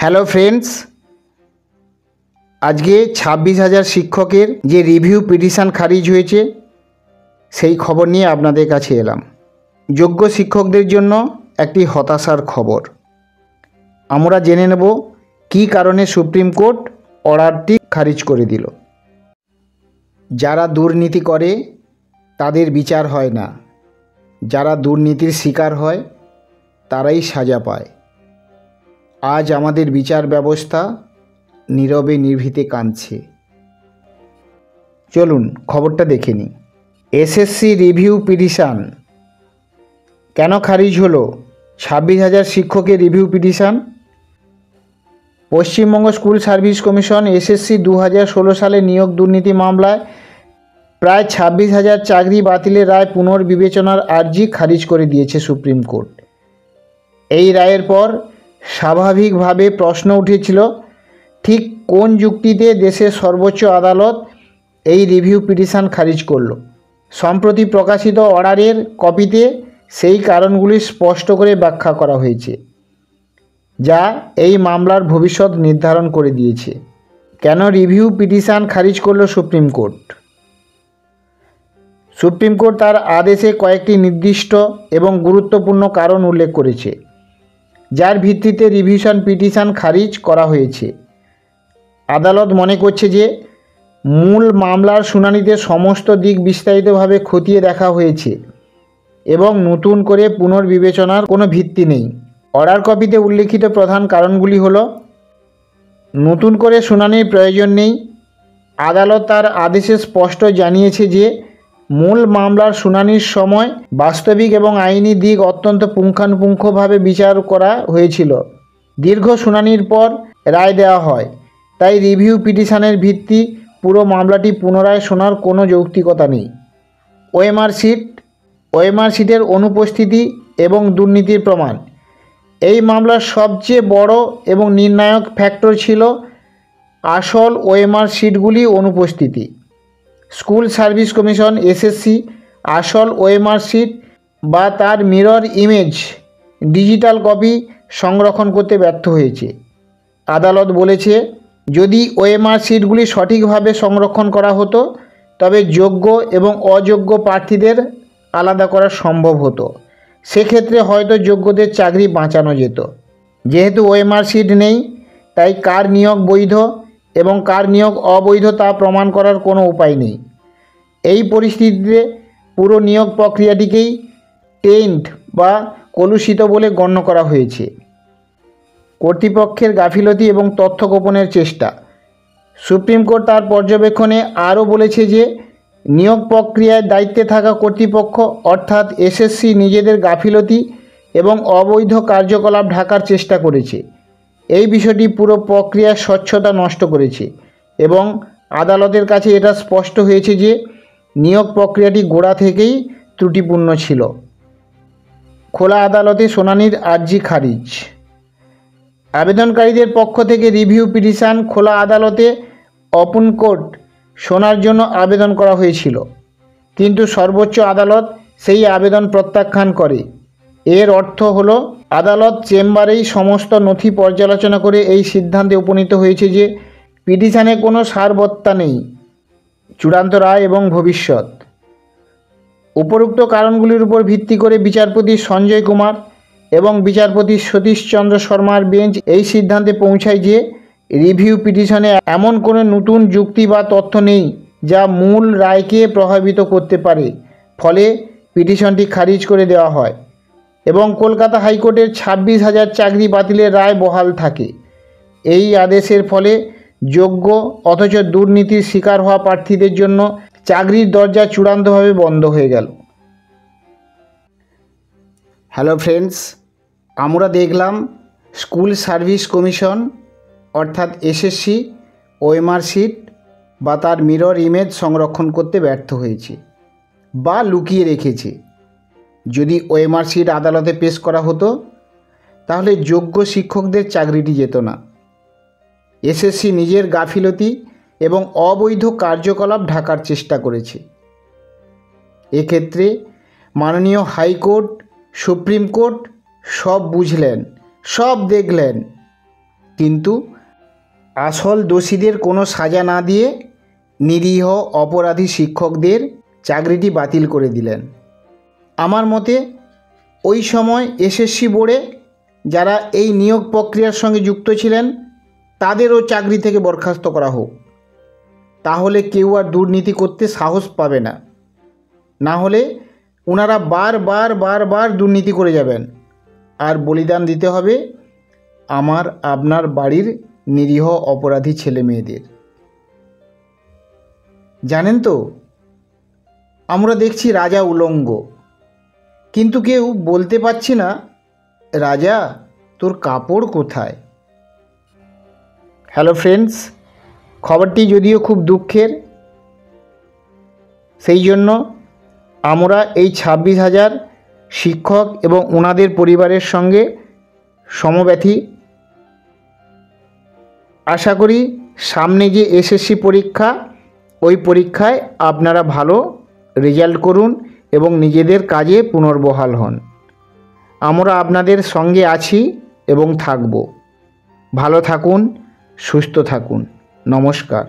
Hello friends, আজকে 26,000 শিক্ষকের যে রিভিউ পিটিশন খারিজ হয়েছে সেই খবর নিয়ে আপনাদের কাছে এলাম। যোগ্য শিক্ষকদের জন্য একটি হতাশার খবর। আমরা জেনে নেব কী কারণে সুপ্রিম কোর্ট অর্ডারটি খারিজ করে দিল। যারা দুর্নীতি করে তাদের বিচার হয় না, যারা দুর্নীতির শিকার হয় তারাই সাজা পায়। আজ আমাদের বিচার ব্যবস্থা নীরবে নিভৃতে কাঁদছে। চলুন খবরটা দেখে নিই। এসএসসি রিভিউ পিটিশন কেন খারিজ হলো? 26,000 শিক্ষকের review petition. Paschimbanga school service commission SSC 2016 সালে নিয়োগ দুর্নীতি মামলায় প্রায় 26,000 চাকরি বাতিলের রায় পুনর্বিবেচনার আর্জি খারিজ করে দিয়েছে সুপ্রিম কোর্ট। এই রায়ের পর স্বাভাবিকভাবে প্রশ্ন উঠেছিল, ঠিক কোন যুক্তিতে দেশের সর্বোচ্চ আদালত এই রিভিউ পিটিশন খারিজ করল? সম্প্রতি প্রকাশিত অর্ডারের কপিতে সেই কারণগুলি স্পষ্ট করে ব্যাখ্যা করা হয়েছে, যা এই মামলার ভবিষ্যৎ নির্ধারণ করে দিয়েছে। কেন রিভিউ পিটিশন খারিজ করল সুপ্রিম কোর্ট? সুপ্রিম কোর্ট তার আদেশে কয়েকটি নির্দিষ্ট এবং গুরুত্বপূর্ণ কারণ উল্লেখ করেছে, যার ভিত্তিতে রিভিশন পিটিশন খারিজ করা হয়েছে। আদালত মনে করছে যে মূল মামলার শুনানিতে সমস্ত দিক বিস্তারিতভাবে খতিয়ে দেখা হয়েছে এবং নতুন করে পুনর্বিবেচনার কোনো ভিত্তি নেই। অর্ডার কপিতে উল্লেখিত প্রধান কারণগুলি হল: নতুন করে শুনানির প্রয়োজন নেই। আদালত তার আদেশে স্পষ্ট জানিয়েছে যে মূল মামলার শুনানির সময় বাস্তবিক এবং আইনি দিক অত্যন্ত পুঙ্খানুপুঙ্খভাবে বিচার করা হয়েছিল। দীর্ঘ শুনানির পর রায় দেওয়া হয়, তাই রিভিউ পিটিশনের ভিত্তি পুরো মামলাটি পুনরায় শোনার কোনো যৌক্তিকতা নেই। ওএমআর শিটের অনুপস্থিতি এবং দুর্নীতির প্রমাণ। এই মামলার সবচেয়ে বড় এবং নির্ণায়ক ফ্যাক্টর ছিল আসল ওএমআর শিটগুলি অনুপস্থিতি। স্কুল সার্ভিস কমিশন এসএসসি আসল ওএমআর শিট বা তার মিরর ইমেজ ডিজিটাল কপি সংরক্ষণ করতে ব্যর্থ হয়েছে। আদালত বলেছে, যদি ওএমআর শিটগুলি সঠিকভাবে সংরক্ষণ করা হতো তবে যোগ্য এবং অযোগ্য প্রার্থীদের আলাদা করা সম্ভব হতো। সেক্ষেত্রে হয়তো যোগ্যদের চাকরি বাঁচানো যেত। যেহেতু ওএমআর শিট নেই, তাই কার নিয়োগ বৈধ এবং কার নিয়োগ অবৈধ তা প্রমাণ করার কোনো উপায় নেই। এই পরিস্থিতিতে পুরো নিয়োগ প্রক্রিয়াটিকেই টেন্ট বা কলুষিত বলে গণ্য করা হয়েছে। কর্তৃপক্ষের গাফিলতি এবং তথ্য গোপনের চেষ্টা। সুপ্রিম কোর্ট তার পর্যবেক্ষণে আরও বলেছে যে নিয়োগ প্রক্রিয়ায় দায়িত্বে থাকা কর্তৃপক্ষ অর্থাৎ এসএসসি নিজেদের গাফিলতি এবং অবৈধ কার্যকলাপ ঢাকার চেষ্টা করেছে। এই বিষয়টি পুরো প্রক্রিয়ার স্বচ্ছতা নষ্ট করেছে এবং আদালতের কাছে এটা স্পষ্ট হয়েছে যে নিয়োগ প্রক্রিয়াটি গোড়া থেকেই ত্রুটিপূর্ণ ছিল। খোলা আদালতে শুনানির আর্জি খারিজ। আবেদনকারীদের পক্ষ থেকে রিভিউ পিটিশন খোলা আদালতে ওপেন কোর্ট শোনার জন্য আবেদন করা হয়েছিল, কিন্তু সর্বোচ্চ আদালত সেই আবেদন প্রত্যাখ্যান করে। এর অর্থ হলো আদালত চেম্বারেই সমস্ত নথি পর্যালোচনা করে এই সিদ্ধান্তে উপনীত হয়েছে যে পিটিশনে কোনো সারবত্তা নেই। চূড়ান্ত রায় এবং ভবিষ্যৎ। উপরোক্ত কারণগুলির উপর ভিত্তি করে বিচারপতি সঞ্জয় কুমার এবং বিচারপতি সতীশ চন্দ্র শর্মার বেঞ্চ এই সিদ্ধান্তে পৌঁছায় যে রিভিউ পিটিশনে এমন কোনো নতুন যুক্তি বা তথ্য নেই যা মূল রায়কে প্রভাবিত করতে পারে। ফলে পিটিশনটি খারিজ করে দেওয়া হয় এবং কলকাতা হাইকোর্টের 26,000 চাকরি বাতিলের রায় বহাল থাকে। এই আদেশের ফলে যোগ্য অথচ দুর্নীতির শিকার হওয়া প্রার্থীদের জন্য চাকরির দরজা চূড়ান্তভাবে বন্ধ হয়ে গেল। হ্যালো ফ্রেন্ডস, আমরা দেখলাম স্কুল সার্ভিস কমিশন অর্থাৎ এসএসসি ওএমআর শিট বা তার মিরর ইমেজ সংরক্ষণ করতে ব্যর্থ হয়েছে বা লুকিয়ে রেখেছে। যদি ওএমআর শিট আদালতে পেশ করা হতো তাহলে যোগ্য শিক্ষকদের চাকরিটি যেত না। এসএসসি নিজের গাফিলতি এবং অবৈধ কার্যকলাপ ঢাকার চেষ্টা করেছে। এক্ষেত্রে মাননীয় হাইকোর্ট, সুপ্রিম কোর্ট সব বুঝলেন, সব দেখলেন, কিন্তু আসল দোষীদের কোনো সাজা না দিয়ে নিরীহ অপরাধী শিক্ষকদের চাকরিটি বাতিল করে দিলেন। আমার মতে ওই সময় এসএসসি বোর্ডে যারা এই নিয়োগ প্রক্রিয়ার সঙ্গে যুক্ত ছিলেন তাদেরও চাকরি থেকে বরখাস্ত করা হোক। তাহলে কেউ আর দুর্নীতি করতে সাহস পাবে না। না হলে ওনারা বারবার দুর্নীতি করে যাবেন, আর বলিদান দিতে হবে আমার আপনার বাড়ির নিরীহ অপরাধী ছেলে মেয়েদের। জানেন তো, আমরা দেখছি রাজা উলঙ্গ, কিন্তু কেউ বলতে পারছি না রাজা তোর কাপড় কোথায়। হ্যালো ফ্রেন্ডস, খবরটি যদিও খুব দুঃখের, সেই জন্য আমরা এই 26,000 শিক্ষক এবং ওনাদের পরিবারের সঙ্গে সমব্যথী। আশা করি সামনে যে এসএসসি পরীক্ষা, ওই পরীক্ষায় আপনারা ভালো রেজাল্ট করুন এবং নিজেদের কাজে পুনর্বহাল হন। আমরা আপনাদের সঙ্গে আছি এবং থাকব। ভালো থাকুন, সুস্থ থাকুন। নমস্কার।